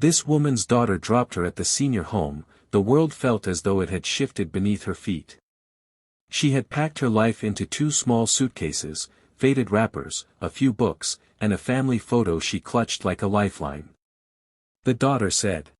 this woman's daughter dropped her at the senior home, the world felt as though it had shifted beneath her feet. She had packed her life into 2 small suitcases, faded wrappers, a few books, and a family photo she clutched like a lifeline. The daughter said,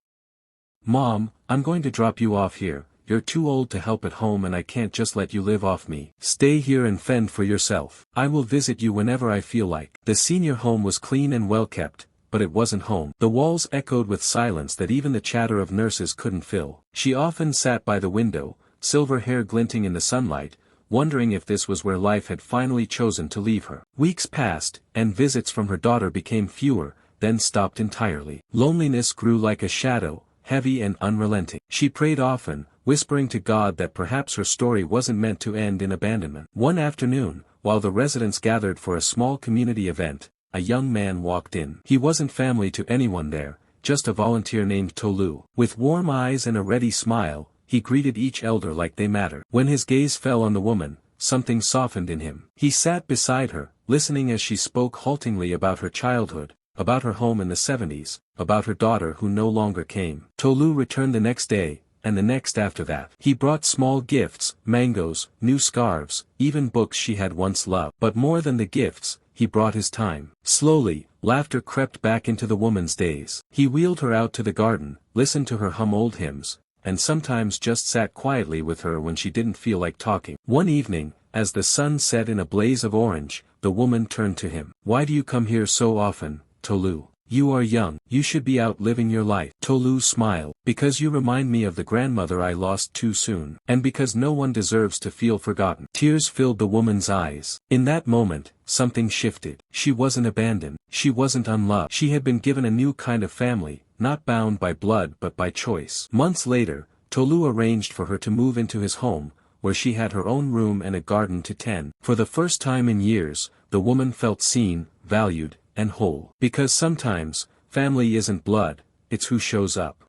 "Mom, I'm going to drop you off here. You're too old to help at home and I can't just let you live off me. Stay here and fend for yourself. I will visit you whenever I feel like." The senior home was clean and well kept, but it wasn't home. The walls echoed with silence that even the chatter of nurses couldn't fill. She often sat by the window, silver hair glinting in the sunlight, wondering if this was where life had finally chosen to leave her. Weeks passed, and visits from her daughter became fewer, then stopped entirely. Loneliness grew like a shadow, heavy and unrelenting. She prayed often, whispering to God that perhaps her story wasn't meant to end in abandonment. One afternoon, while the residents gathered for a small community event, a young man walked in. He wasn't family to anyone there, just a volunteer named Tolu. With warm eyes and a ready smile, he greeted each elder like they mattered. When his gaze fell on the woman, something softened in him. He sat beside her, listening as she spoke haltingly about her childhood, about her home in the 70s, about her daughter who no longer came. Tolu returned the next day, and the next after that. He brought small gifts, mangoes, new scarves, even books she had once loved. But more than the gifts, he brought his time. Slowly, laughter crept back into the woman's days. He wheeled her out to the garden, listened to her hum old hymns, and sometimes just sat quietly with her when she didn't feel like talking. One evening, as the sun set in a blaze of orange, the woman turned to him. "Why do you come here so often, Tolu? You are young, you should be out living your life." Tolu smiled. "Because you remind me of the grandmother I lost too soon. And because no one deserves to feel forgotten." Tears filled the woman's eyes. In that moment, something shifted. She wasn't abandoned. She wasn't unloved. She had been given a new kind of family, not bound by blood but by choice. Months later, Tolu arranged for her to move into his home, where she had her own room and a garden to tend. For the first time in years, the woman felt seen, valued, and whole. Because sometimes, family isn't blood, it's who shows up.